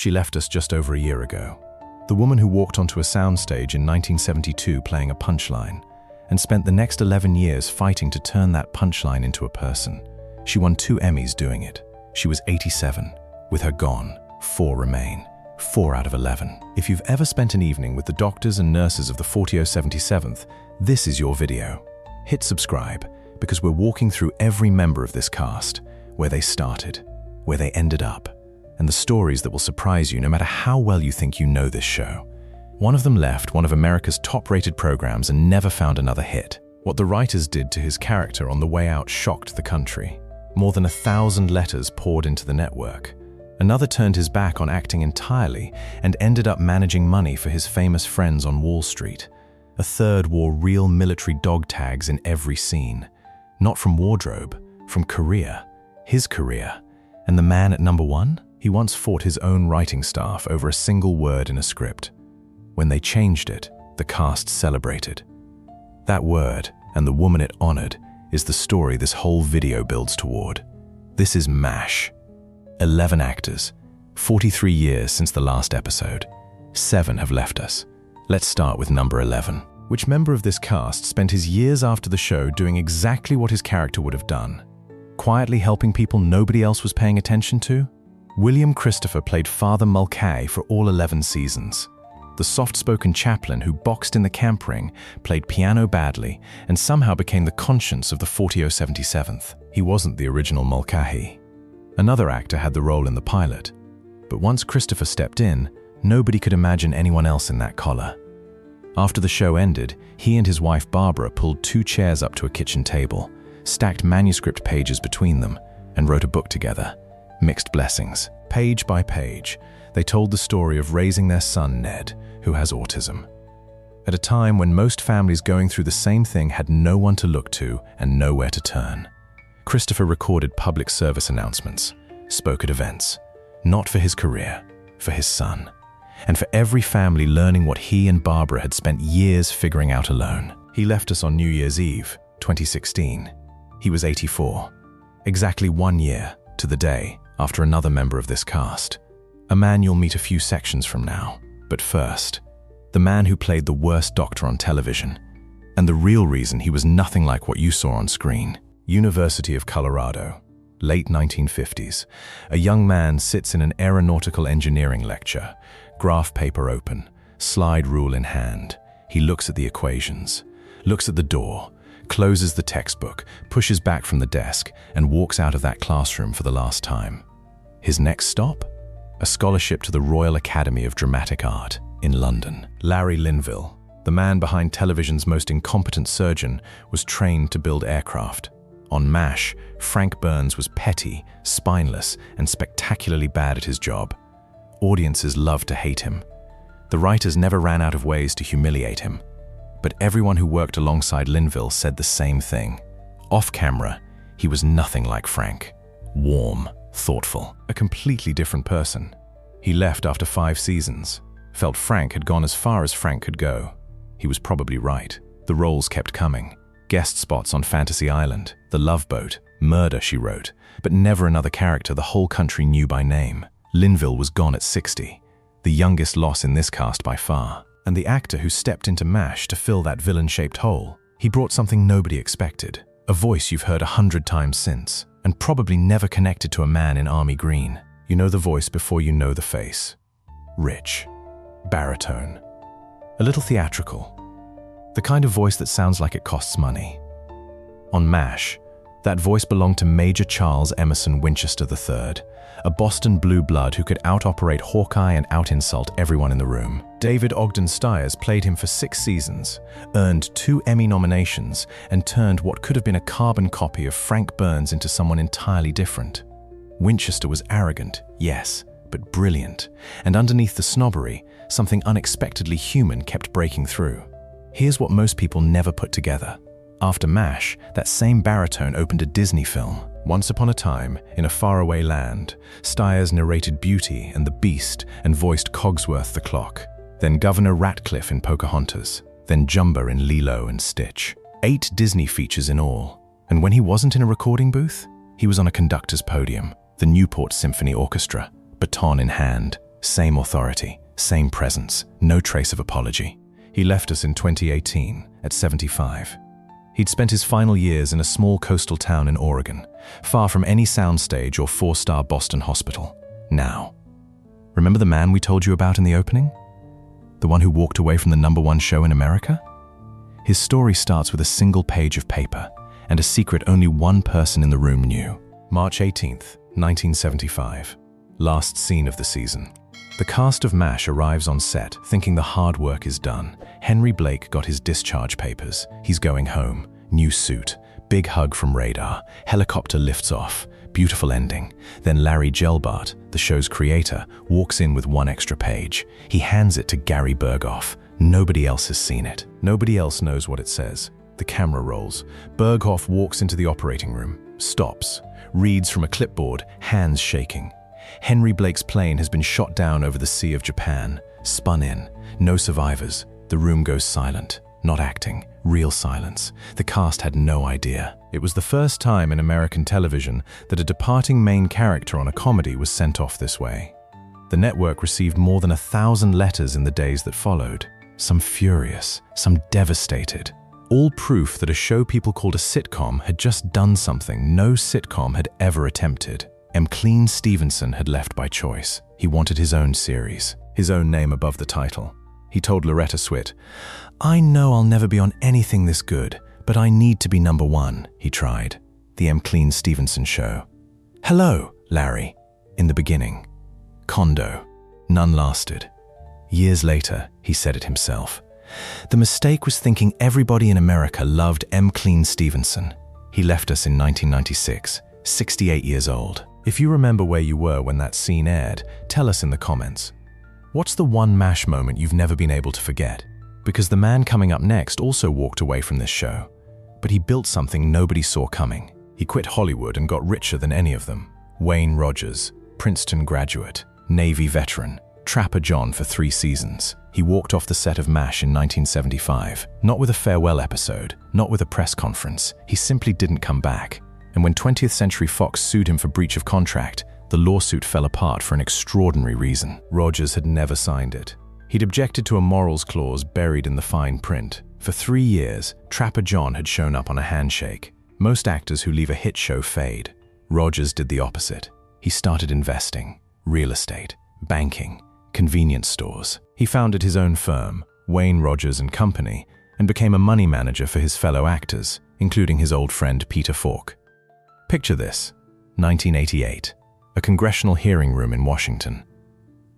She left us just over a year ago. The woman who walked onto a soundstage in 1972 playing a punchline and spent the next 11 years fighting to turn that punchline into a person. She won 2 Emmys doing it. She was 87. With her gone, 4 remain. 4 out of 11. If you've ever spent an evening with the doctors and nurses of the 4077th, this is your video. Hit subscribe, because we're walking through every member of this cast, where they started, where they ended up, and the stories that will surprise you no matter how well you think you know this show. One of them left one of America's top-rated programs and never found another hit. What the writers did to his character on the way out shocked the country. More than 1,000 letters poured into the network. Another turned his back on acting entirely and ended up managing money for his famous friends on Wall Street. A third wore real military dog tags in every scene. Not from wardrobe, from career. His career. And the man at number 1? He once fought his own writing staff over a single word in a script. When they changed it, the cast celebrated. That word, and the woman it honored, is the story this whole video builds toward. This is MASH. 11 actors, 43 years since the last episode. 7 have left us. Let's start with number 11. Which member of this cast spent his years after the show doing exactly what his character would have done? Quietly helping people nobody else was paying attention to? William Christopher played Father Mulcahy for all 11 seasons. The soft-spoken chaplain who boxed in the camp ring, played piano badly, and somehow became the conscience of the 4077th. He wasn't the original Mulcahy. Another actor had the role in the pilot. But once Christopher stepped in, nobody could imagine anyone else in that collar. After the show ended, he and his wife Barbara pulled 2 chairs up to a kitchen table, stacked manuscript pages between them, and wrote a book together. Mixed Blessings. Page by page, they told the story of raising their son, Ned, who has autism. At a time when most families going through the same thing had no one to look to and nowhere to turn. Christopher recorded public service announcements, spoke at events, not for his career, for his son, and for every family learning what he and Barbara had spent years figuring out alone. He left us on New Year's Eve, 2016. He was 84, exactly 1 year, to the day, after another member of this cast. A man you'll meet a few sections from now. But first, the man who played the worst doctor on television, and the real reason he was nothing like what you saw on screen. University of Colorado, late 1950s. A young man sits in an aeronautical engineering lecture, graph paper open, slide rule in hand. He looks at the equations, looks at the door, closes the textbook, pushes back from the desk, and walks out of that classroom for the last time. His next stop? A scholarship to the Royal Academy of Dramatic Art in London. Larry Linville, the man behind television's most incompetent surgeon, was trained to build aircraft. On MASH, Frank Burns was petty, spineless, and spectacularly bad at his job. Audiences loved to hate him. The writers never ran out of ways to humiliate him. But everyone who worked alongside Linville said the same thing. Off camera, he was nothing like Frank. Warm, thoughtful, a completely different person. He left after 5 seasons, felt Frank had gone as far as Frank could go. He was probably right. The roles kept coming. Guest spots on Fantasy Island, The Love Boat, Murder, She Wrote, but never another character the whole country knew by name. Linville was gone at 60, the youngest loss in this cast by far. And the actor who stepped into MASH to fill that villain-shaped hole, he brought something nobody expected, a voice you've heard 100 times since, and probably never connected to a man in army green. You know the voice before you know the face. Rich. Baritone. A little theatrical. The kind of voice that sounds like it costs money. On MASH, that voice belonged to Major Charles Emerson Winchester III, a Boston blue blood who could out-operate Hawkeye and out-insult everyone in the room. David Ogden Stiers played him for 6 seasons, earned 2 Emmy nominations, and turned what could have been a carbon copy of Frank Burns into someone entirely different. Winchester was arrogant, yes, but brilliant, and underneath the snobbery, something unexpectedly human kept breaking through. Here's what most people never put together. After MASH, that same baritone opened a Disney film. Once upon a time, in a faraway land, Stiers narrated Beauty and the Beast and voiced Cogsworth the Clock. Then Governor Ratcliffe in Pocahontas. Then Jumba in Lilo and Stitch. 8 Disney features in all. And when he wasn't in a recording booth, he was on a conductor's podium, the Newport Symphony Orchestra, baton in hand, Same authority, same presence, no trace of apology. He left us in 2018, at 75. He'd spent his final years in a small coastal town in Oregon, far from any soundstage or four-star Boston hospital. Now, remember the man we told you about in the opening? The one who walked away from the #1 show in America? His story starts with a single page of paper and a secret only one person in the room knew. March 18th, 1975. Last scene of the season. The cast of MASH arrives on set, thinking the hard work is done. Henry Blake got his discharge papers. He's going home. New suit. Big hug from radar. Helicopter lifts off. Beautiful ending. Then Larry Gelbart, the show's creator, walks in with one extra page. He hands it to Gary Burghoff. Nobody else has seen it. Nobody else knows what it says. The camera rolls. Burghoff walks into the operating room. Stops. Reads from a clipboard, hands shaking. Henry Blake's plane has been shot down over the Sea of Japan. Spun in. No survivors. The room goes silent. Not acting. Real silence. The cast had no idea. It was the first time in American television that a departing main character on a comedy was sent off this way. The network received more than 1,000 letters in the days that followed. Some furious, some devastated. All proof that a show people called a sitcom had just done something no sitcom had ever attempted. McLean Stevenson had left by choice. He wanted his own series, his own name above the title. He told Loretta Swit, "I know I'll never be on anything this good, but I need to be #1, he tried. The McLean Stevenson Show. Hello, Larry, in the beginning. Condo. None lasted. Years later, he said it himself. The mistake was thinking everybody in America loved McLean Stevenson. He left us in 1996, 68 years old. If you remember where you were when that scene aired, tell us in the comments. What's the one MASH moment you've never been able to forget? Because the man coming up next also walked away from this show. But he built something nobody saw coming. He quit Hollywood and got richer than any of them. Wayne Rogers, Princeton graduate, Navy veteran, Trapper John for 3 seasons. He walked off the set of MASH in 1975, not with a farewell episode, not with a press conference. He simply didn't come back. And when 20th Century Fox sued him for breach of contract, the lawsuit fell apart for an extraordinary reason. Rogers had never signed it. He'd objected to a morals clause buried in the fine print. For 3 years, Trapper John had shown up on a handshake. Most actors who leave a hit show fade. Rogers did the opposite. He started investing, real estate, banking, convenience stores. He founded his own firm, Wayne Rogers and Company, and became a money manager for his fellow actors, including his old friend Peter Falk. Picture this, 1988, a congressional hearing room in Washington.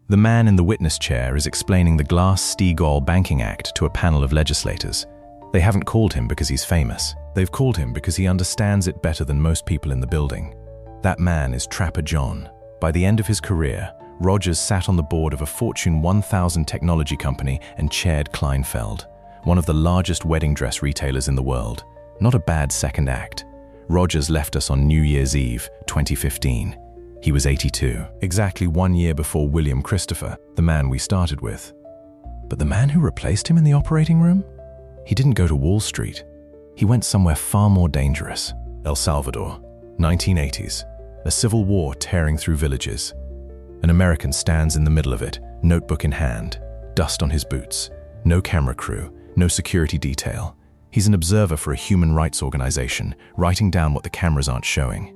The man in the witness chair is explaining the Glass-Steagall Banking Act to a panel of legislators. They haven't called him because he's famous. They've called him because he understands it better than most people in the building. That man is Trapper John. By the end of his career, Rogers sat on the board of a Fortune 1000 technology company and chaired Kleinfeld, one of the largest wedding dress retailers in the world. Not a bad second act. Rogers left us on New Year's Eve, 2015. He was 82, exactly 1 year before William Christopher, the man we started with. But the man who replaced him in the operating room? He didn't go to Wall Street. He went somewhere far more dangerous. El Salvador, 1980s. A civil war tearing through villages. An American stands in the middle of it, notebook in hand, dust on his boots. No camera crew, no security detail. He's an observer for a human rights organization, writing down what the cameras aren't showing.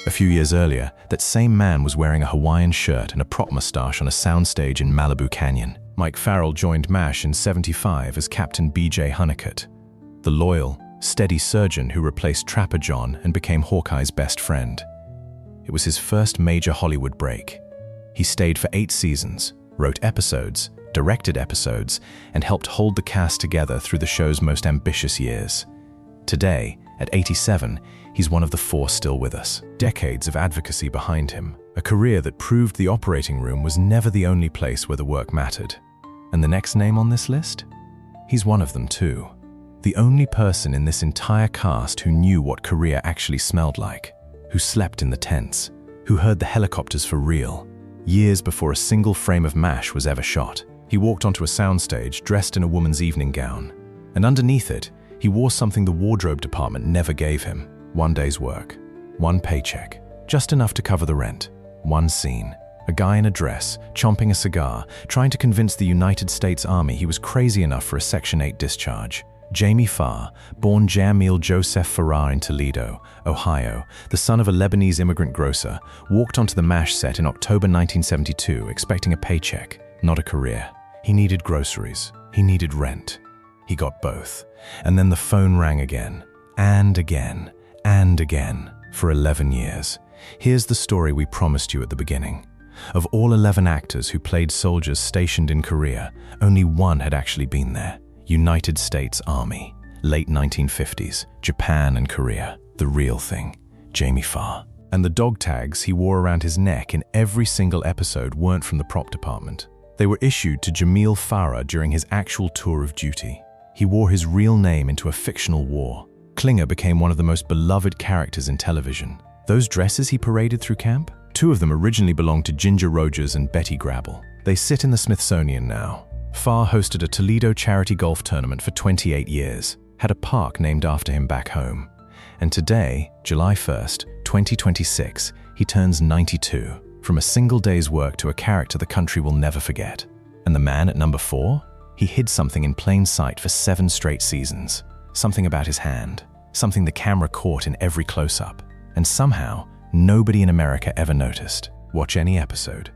A few years earlier, that same man was wearing a Hawaiian shirt and a prop mustache on a soundstage in Malibu Canyon. Mike Farrell joined MASH in '75 as Captain B.J. Hunnicutt, the loyal, steady surgeon who replaced Trapper John and became Hawkeye's best friend. It was his first major Hollywood break. He stayed for 8 seasons, wrote episodes, directed episodes, and helped hold the cast together through the show's most ambitious years. Today, at 87, he's one of the 4 still with us. Decades of advocacy behind him, a career that proved the operating room was never the only place where the work mattered. And the next name on this list? He's one of them too. The only person in this entire cast who knew what Korea actually smelled like, who slept in the tents, who heard the helicopters for real, years before a single frame of MASH was ever shot. He walked onto a soundstage dressed in a woman's evening gown, and underneath it, he wore something the wardrobe department never gave him. 1 day's work, 1 paycheck, just enough to cover the rent, 1 scene, A guy in a dress, chomping a cigar, trying to convince the United States Army he was crazy enough for a Section 8 discharge. Jamie Farr, born Jamil Joseph Farrar in Toledo, Ohio, the son of a Lebanese immigrant grocer, walked onto the MASH set in October 1972 expecting a paycheck, not a career. He needed groceries. He needed rent. He got both. And then the phone rang again, and again, and again, for 11 years. Here's the story we promised you at the beginning. Of all 11 actors who played soldiers stationed in Korea, only one had actually been there. United States Army. Late 1950s, Japan and Korea. The real thing. Jamie Farr. And the dog tags he wore around his neck in every single episode weren't from the prop department. They were issued to Jamil Farrar during his actual tour of duty. He wore his real name into a fictional war. Klinger became one of the most beloved characters in television. Those dresses he paraded through camp? 2 of them originally belonged to Ginger Rogers and Betty Grable. They sit in the Smithsonian now. Farr hosted a Toledo charity golf tournament for 28 years, had a park named after him back home. And today, July 1st, 2026, he turns 92, from a single day's work to a character the country will never forget. And the man at number 4? He hid something in plain sight for 7 straight seasons. Something about his hand, something the camera caught in every close-up. And somehow, nobody in America ever noticed. Watch any episode,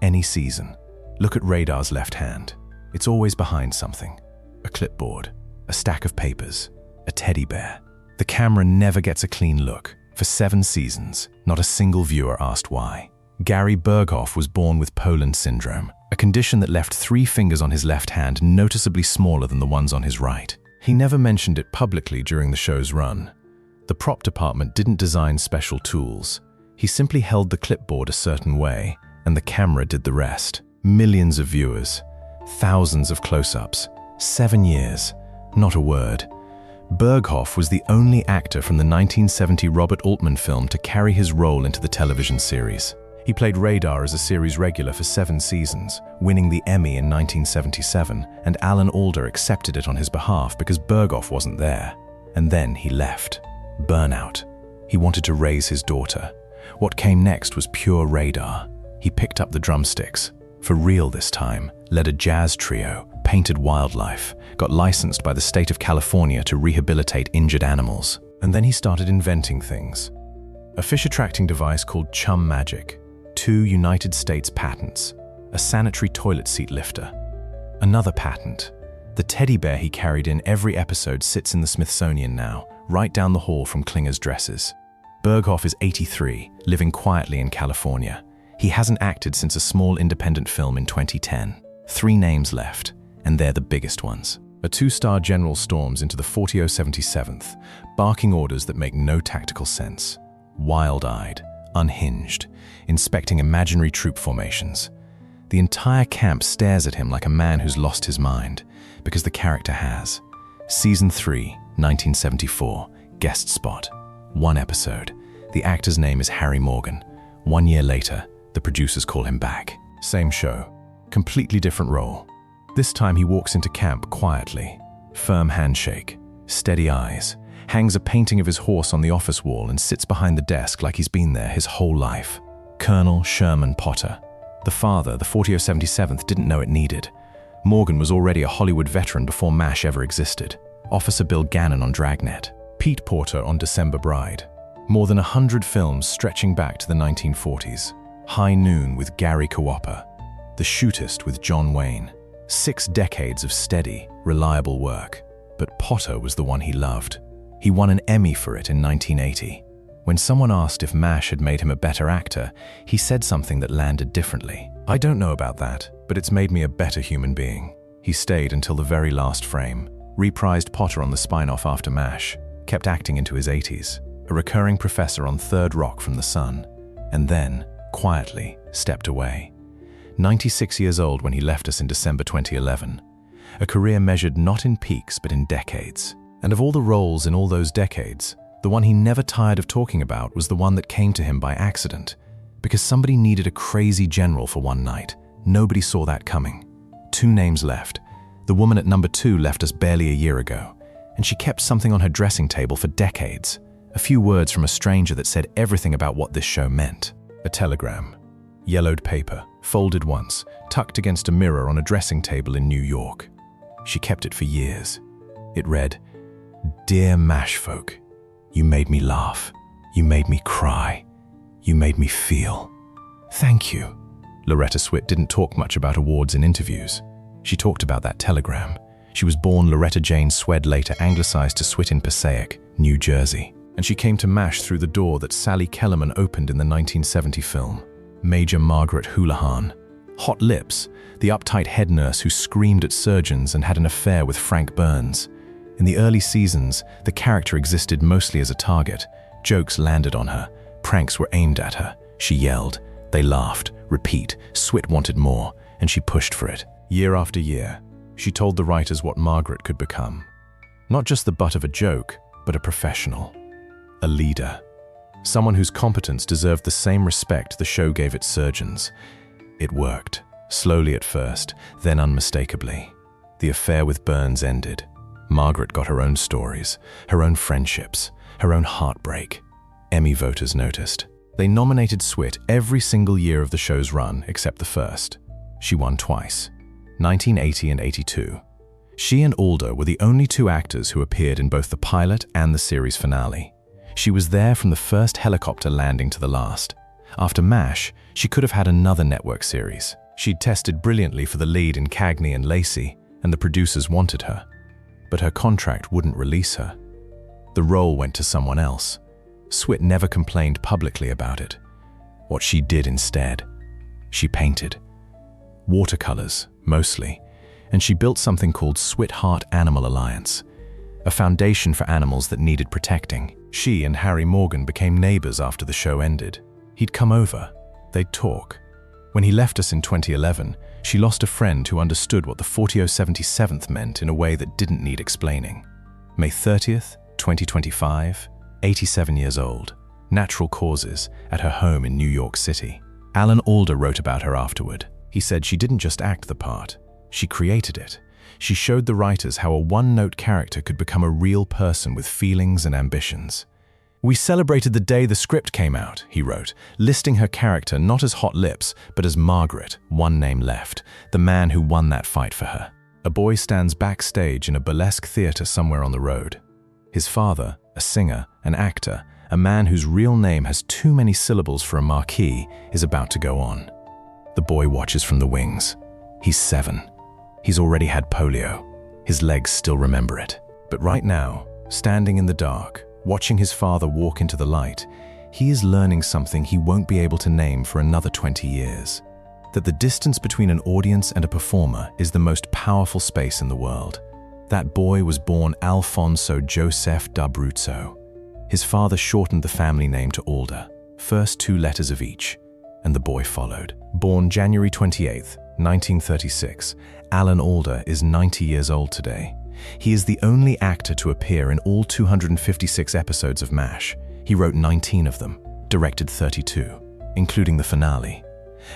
any season. Look at Radar's left hand. It's always behind something. A clipboard, a stack of papers, a teddy bear. The camera never gets a clean look. For 7 seasons, not a single viewer asked why. Gary Burghoff was born with Poland syndrome, a condition that left 3 fingers on his left hand noticeably smaller than the ones on his right. He never mentioned it publicly during the show's run. The prop department didn't design special tools. He simply held the clipboard a certain way, and the camera did the rest. Millions of viewers. Thousands of close-ups. 7 years. Not a word. Burghoff was the only actor from the 1970 Robert Altman film to carry his role into the television series. He played Radar as a series regular for 7 seasons, winning the Emmy in 1977, and Alan Alda accepted it on his behalf because Burghoff wasn't there. And then he left. Burnout. He wanted to raise his daughter. What came next was pure Radar. He picked up the drumsticks. For real this time, led a jazz trio, painted wildlife, got licensed by the state of California to rehabilitate injured animals. And then he started inventing things. A fish-attracting device called Chum Magic, 2 United States patents, a sanitary toilet seat lifter. Another patent. The teddy bear he carried in every episode sits in the Smithsonian now, right down the hall from Klinger's dresses. Burghoff is 83, living quietly in California. He hasn't acted since a small independent film in 2010. 3 names left, and they're the biggest ones. A 2-star general storms into the 4077th, barking orders that make no tactical sense. Wild-eyed, unhinged, inspecting imaginary troop formations. The entire camp stares at him like a man who's lost his mind, because the character has. Season 3, 1974, guest spot. 1 episode. The actor's name is Harry Morgan. 1 year later, the producers call him back. Same show, completely different role. This time he walks into camp quietly. Firm handshake, steady eyes, hangs a painting of his horse on the office wall and sits behind the desk like he's been there his whole life. Colonel Sherman Potter. The father, the 4077th, didn't know it needed. Morgan was already a Hollywood veteran before MASH ever existed. Officer Bill Gannon on Dragnet. Pete Porter on December Bride. More than 100 films stretching back to the 1940s. High Noon with Gary Kawapa. The Shootist with John Wayne. 6 decades of steady, reliable work. But Potter was the one he loved. He won an Emmy for it in 1980. When someone asked if MASH had made him a better actor, he said something that landed differently. "I don't know about that, but it's made me a better human being." He stayed until the very last frame, reprised Potter on the spin-off after MASH, kept acting into his 80s, a recurring professor on Third Rock from the Sun, and then, quietly, stepped away. 96 years old when he left us in December 2011. A career measured not in peaks but in decades. And of all the roles in all those decades, the one he never tired of talking about was the one that came to him by accident, because somebody needed a crazy general for one night. Nobody saw that coming. 2 names left. The woman at number 2 left us barely a year ago, and she kept something on her dressing table for decades. A few words from a stranger that said everything about what this show meant. A telegram. Yellowed paper, folded once, tucked against a mirror on a dressing table in New York. She kept it for years. It read, "Dear MASH folk, you made me laugh. You made me cry. You made me feel. Thank you." Loretta Swit didn't talk much about awards in interviews. She talked about that telegram. She was born Loretta Jane Swed, later anglicized to Swit in Passaic, New Jersey. And she came to MASH through the door that Sally Kellerman opened in the 1970 film. Major Margaret Houlihan. Hot lips, the uptight head nurse who screamed at surgeons and had an affair with Frank Burns. In the early seasons, the character existed mostly as a target. Jokes landed on her. Pranks were aimed at her. She yelled. They laughed. Repeat. Swit wanted more, and she pushed for it. Year after year, she told the writers what Margaret could become. Not just the butt of a joke, but a professional. A leader. Someone whose competence deserved the same respect the show gave its surgeons. It worked. Slowly at first, then unmistakably. The affair with Burns ended. Margaret got her own stories, her own friendships, her own heartbreak. Emmy voters noticed. They nominated Swit every single year of the show's run except the first. She won twice, 1980 and 82. She and Alda were the only two actors who appeared in both the pilot and the series finale. She was there from the first helicopter landing to the last. After MASH, she could have had another network series. She'd tested brilliantly for the lead in Cagney and Lacey, and the producers wanted her. But her contract wouldn't release her. The role went to someone else. Swit never complained publicly about it. What she did instead, she painted. Watercolors, mostly, and she built something called Swit Heart Animal Alliance, a foundation for animals that needed protecting. She and Harry Morgan became neighbors after the show ended. He'd come over. They'd talk. When he left us in 2011, she lost a friend who understood what the 4077th meant in a way that didn't need explaining. May 30th, 2025, 87 years old, natural causes, at her home in New York City. Alan Alda wrote about her afterward. He said she didn't just act the part, she created it. She showed the writers how a one-note character could become a real person with feelings and ambitions. "We celebrated the day the script came out," he wrote, listing her character not as Hot Lips, but as Margaret, one name left, the man who won that fight for her. A boy stands backstage in a burlesque theater somewhere on the road. His father, a singer, an actor, a man whose real name has too many syllables for a marquee, is about to go on. The boy watches from the wings. He's 7. He's already had polio. His legs still remember it. But right now, standing in the dark, watching his father walk into the light, he is learning something he won't be able to name for another 20 years. That the distance between an audience and a performer is the most powerful space in the world. That boy was born Alfonso Joseph d'Abruzzo. His father shortened the family name to Alda, first 2 letters of each, and the boy followed. Born January 28, 1936, Alan Alda is 90 years old today. He is the only actor to appear in all 256 episodes of MASH. He wrote 19 of them, directed 32, including the finale.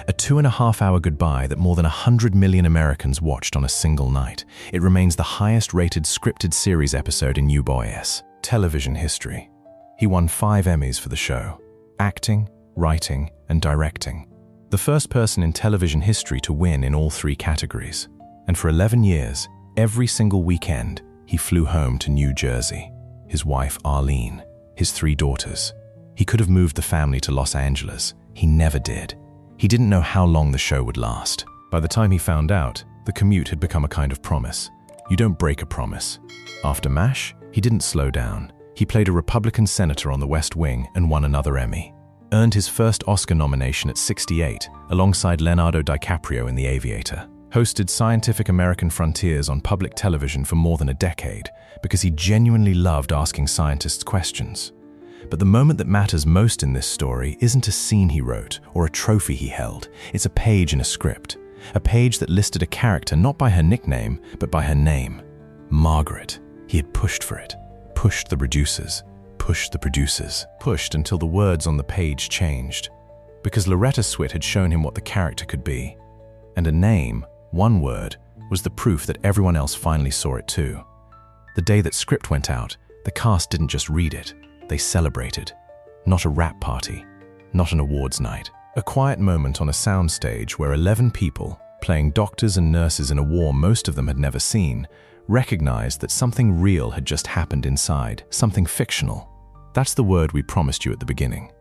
A 2.5-hour goodbye that more than 100 million Americans watched on a single night. It remains the highest-rated scripted series episode in U.S. television history. He won 5 Emmys for the show: acting, writing, and directing. The first person in television history to win in all 3 categories. And for 11 years, every single weekend, he flew home to New Jersey. His wife, Arlene, his 3 daughters. He could have moved the family to Los Angeles. He never did. He didn't know how long the show would last. By the time he found out, the commute had become a kind of promise. You don't break a promise. After MASH, he didn't slow down. He played a Republican senator on the West Wing and won another Emmy. Earned his first Oscar nomination at 68, alongside Leonardo DiCaprio in The Aviator. Hosted Scientific American Frontiers on public television for more than a decade because he genuinely loved asking scientists questions. But the moment that matters most in this story isn't a scene he wrote or a trophy he held. It's a page in a script. A page that listed a character not by her nickname, but by her name. Margaret. He had pushed for it. Pushed the producers. Pushed the producers. Pushed until the words on the page changed. Because Loretta Swit had shown him what the character could be. And a name, one word, was the proof that everyone else finally saw it too. The day that script went out, the cast didn't just read it. They celebrated. Not a rap party, not an awards night, A quiet moment on a soundstage where 11 people, playing doctors and nurses in a war most of them had never seen, recognized that something real had just happened inside, something fictional. That's the word we promised you at the beginning.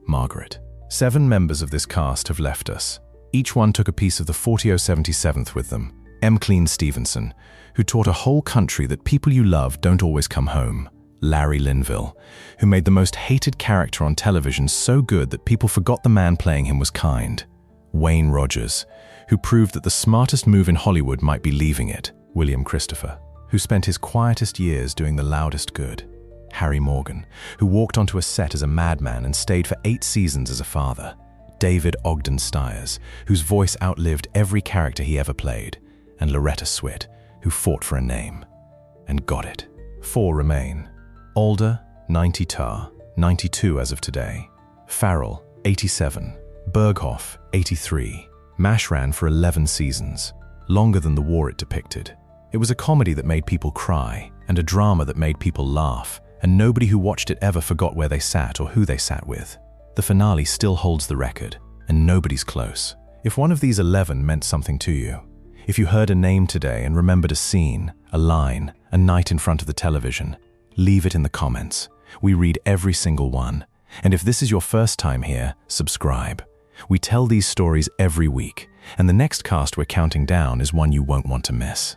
Margaret. 7 members of this cast have left us. Each one took a piece of the 4077th with them. McLean Stevenson, who taught a whole country that people you love don't always come home. Larry Linville, who made the most hated character on television so good that people forgot the man playing him was kind. Wayne Rogers, who proved that the smartest move in Hollywood might be leaving it. William Christopher, who spent his quietest years doing the loudest good. Harry Morgan, who walked onto a set as a madman and stayed for 8 seasons as a father. David Ogden Stiers, whose voice outlived every character he ever played. And Loretta Swit, who fought for a name. And got it. 4 remain. Alda, 90 tar, 92 as of today. Farrell, 87. Burghoff, 83. MASH ran for 11 seasons, longer than the war it depicted. It was a comedy that made people cry, and a drama that made people laugh, and nobody who watched it ever forgot where they sat or who they sat with. The finale still holds the record, and nobody's close. If one of these 11 meant something to you, if you heard a name today and remembered a scene, a line, a night in front of the television, leave it in the comments. We read every single one. And if this is your first time here, subscribe. We tell these stories every week, and the next cast we're counting down is one you won't want to miss.